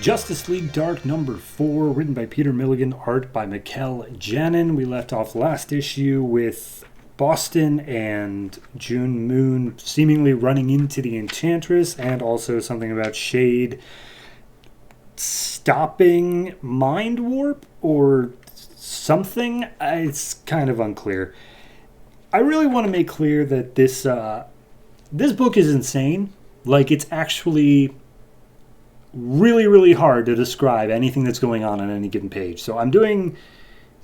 Justice League Dark number 4, written by Peter Milligan, art by Mikkel Janin. We left off last issue with Boston and June Moon seemingly running into the Enchantress, and also something about Shade stopping Mind Warp or something. It's kind of unclear. I really want to make clear that this book is insane. Like, it's actually really, really hard to describe anything that's going on any given page. So I'm doing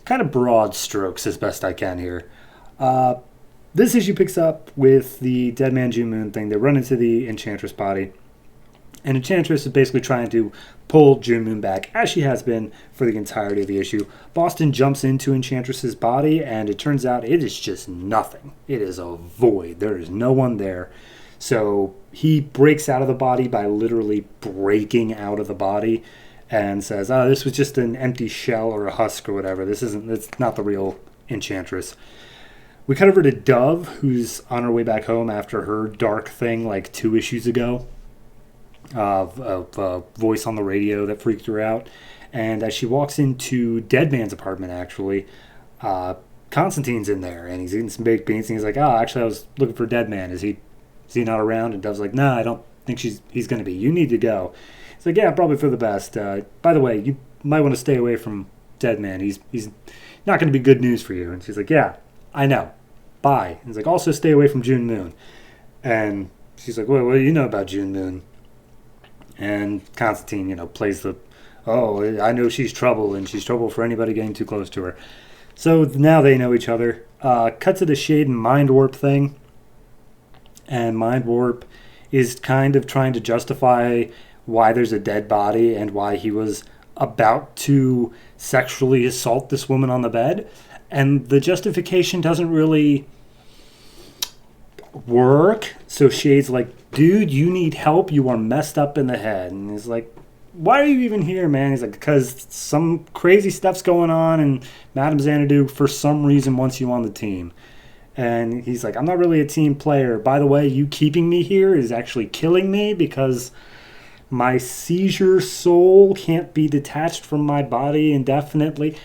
kind of broad strokes as best I can here. This issue picks up with the Dead Man June Moon thing. They run into the Enchantress body. And Enchantress is basically trying to pull June Moon back, as she has been for the entirety of the issue. Boston jumps into Enchantress's body, and it turns out it is just nothing. It is a void. There is no one there. So he breaks out of the body by literally breaking out of the body and says, oh, this was just an empty shell or a husk or whatever. It's not the real Enchantress. We cut over to Dove, who's on her way back home after her dark thing like 2 issues ago. A voice on the radio that freaked her out. And as she walks into Dead Man's apartment, actually, Constantine's in there, and he's eating some baked beans, and he's like, oh, actually, I was looking for Dead Man. Is he not around? And Dove's like, no, I don't think he's going to be. You need to go. He's like, yeah, probably for the best. By the way, you might want to stay away from Dead Man. He's not going to be good news for you. And she's like, yeah, I know. Bye. And he's like, also stay away from June Moon. And she's like, well, what do you know about June Moon? And Constantine, plays the, oh, I know she's trouble, and she's trouble for anybody getting too close to her. So now they know each other. Cut to the Shade and Mind Warp thing. And Mind Warp is kind of trying to justify why there's a dead body and why he was about to sexually assault this woman on the bed. And the justification doesn't really work. So Shade's like, dude, you need help. You are messed up in the head. And he's like, why are you even here, man? He's like, because some crazy stuff's going on, and Madame Xanadu, for some reason, wants you on the team. And he's like, I'm not really a team player. By the way, you keeping me here is actually killing me because my seizure soul can't be detached from my body indefinitely.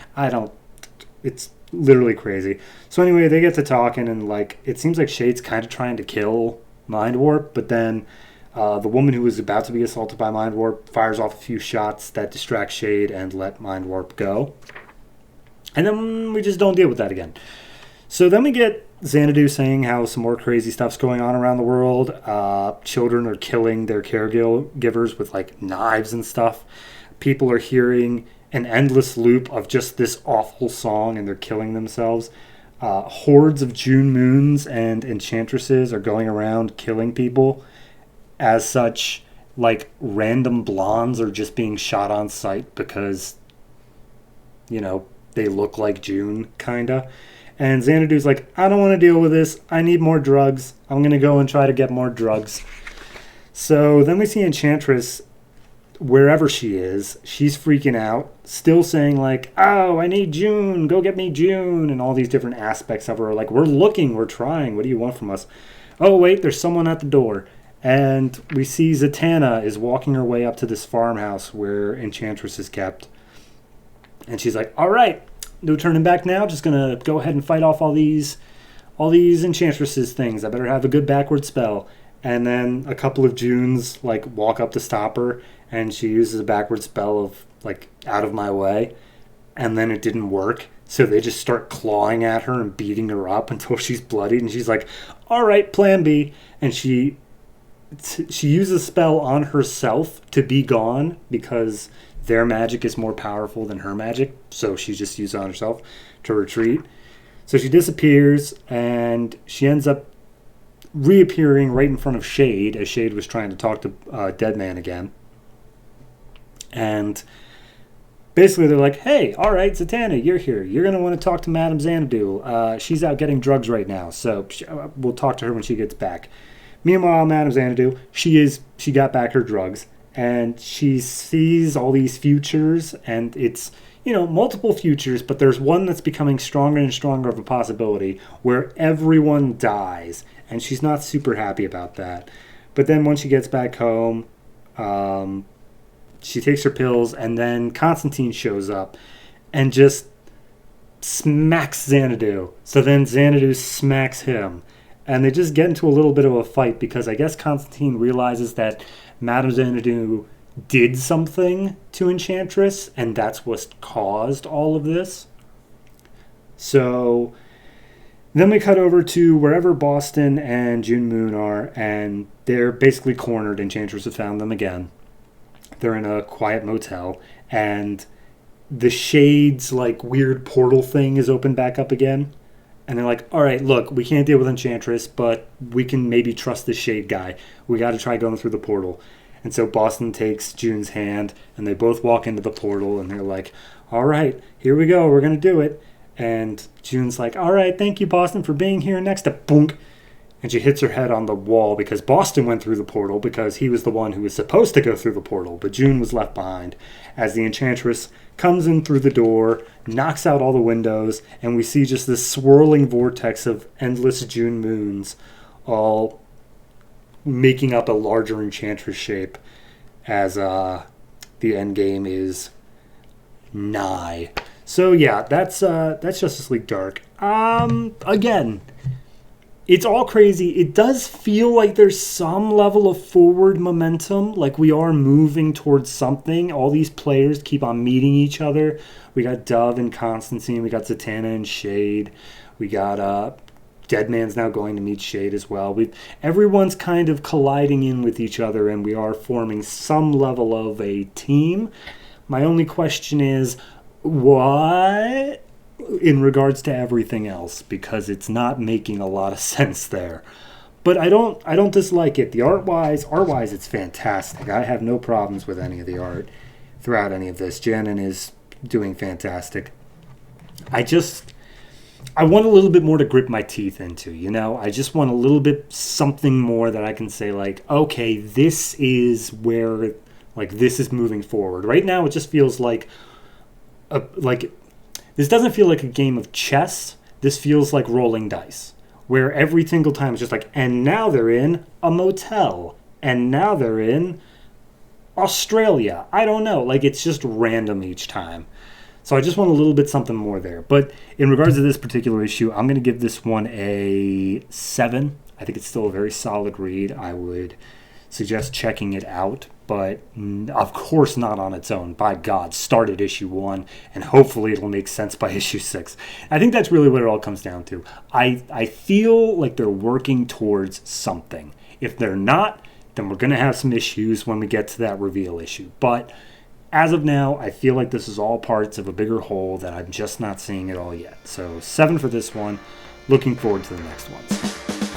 It's literally crazy. So anyway, they get to talking, and it seems like Shade's kind of trying to kill Mind Warp, but then the woman who was about to be assaulted by Mind Warp fires off a few shots that distract Shade and let Mind Warp go. And then we just don't deal with that again. So then we get Xanadu saying how some more crazy stuff's going on around the world. Children are killing their caregivers with knives and stuff. People are hearing an endless loop of just this awful song, and they're killing themselves. Hordes of June Moons and Enchantresses are going around killing people. As such, random blondes are just being shot on sight because, they look like June, kinda. And Xanadu's like, I don't want to deal with this. I need more drugs. I'm going to go and try to get more drugs. So then we see Enchantress, wherever she is, she's freaking out, still saying oh, I need June. Go get me June. And all these different aspects of her. We're looking. We're trying. What do you want from us? Oh, wait, there's someone at the door. And we see Zatanna is walking her way up to this farmhouse where Enchantress is kept. And she's like, all right. No turning back now. Just gonna go ahead and fight off all these Enchantresses things. I better have a good backward spell. And then a couple of Junes walk up to stop her, and she uses a backward spell of out of my way, and then it didn't work. So they just start clawing at her and beating her up until she's bloodied, and she's like, all right, plan B. And she uses a spell on herself to be gone because their magic is more powerful than her magic, so she just used it on herself to retreat. So she disappears, and she ends up reappearing right in front of Shade, as Shade was trying to talk to Dead Man again. And basically they're like, hey, all right, Zatanna, you're here. You're going to want to talk to Madame Xanadu. She's out getting drugs right now, so we'll talk to her when she gets back. Meanwhile, Madame Xanadu, she got back her drugs. And she sees all these futures, and it's, multiple futures, but there's one that's becoming stronger and stronger of a possibility where everyone dies, and she's not super happy about that. But then once she gets back home, she takes her pills, and then Constantine shows up and just smacks Xanadu. So then Xanadu smacks him. And they just get into a little bit of a fight because I guess Constantine realizes that Madame Xanadu did something to Enchantress, and that's what caused all of this. So then we cut over to wherever Boston and June Moon are, and they're basically cornered. Enchantress has found them again. They're in a quiet motel, and the Shade's like weird portal thing is opened back up again. And they're like, all right, look, we can't deal with Enchantress, but we can maybe trust the Shade guy. We got to try going through the portal. And so Boston takes June's hand, and they both walk into the portal, and they're like, all right, here we go. We're going to do it. And June's like, all right, thank you, Boston, for being here. Next to boonk. And she hits her head on the wall because Boston went through the portal because he was the one who was supposed to go through the portal, but June was left behind as the Enchantress comes in through the door, knocks out all the windows, and we see just this swirling vortex of endless June moons all making up a larger Enchantress shape as the end game is nigh. So yeah, that's Justice League Dark. Again, it's all crazy. It does feel like there's some level of forward momentum, like we are moving towards something. All these players keep on meeting each other. We got Dove and Constantine. We got Zatanna and Shade. We got Deadman's now going to meet Shade as well. Everyone's kind of colliding in with each other, and we are forming some level of a team. My only question is, what in regards to everything else, because it's not making a lot of sense there. But I don't dislike it. The art wise, it's fantastic. I have no problems with any of the art throughout any of this. Janin is doing fantastic. I want a little bit more to grip my teeth into, you know? I just want a little bit something more that I can say, like, okay, this is where, like, this is moving forward. Right now, it just feels like this doesn't feel like a game of chess. This feels like rolling dice, where every single time it's just like, and now they're in a motel, and now they're in Australia. I don't know. Like, it's just random each time. So I just want a little bit something more there. But in regards to this particular issue, I'm going to give this one a 7. I think it's still a very solid read. I would suggest checking it out, but of course not on its own. By God, start at issue 1, and hopefully it'll make sense by issue 6. I think that's really what it all comes down to. I feel like they're working towards something. If they're not, then we're going to have some issues when we get to that reveal issue. But as of now, I feel like this is all parts of a bigger whole that I'm just not seeing it all yet. So 7 for this one. Looking forward to the next ones.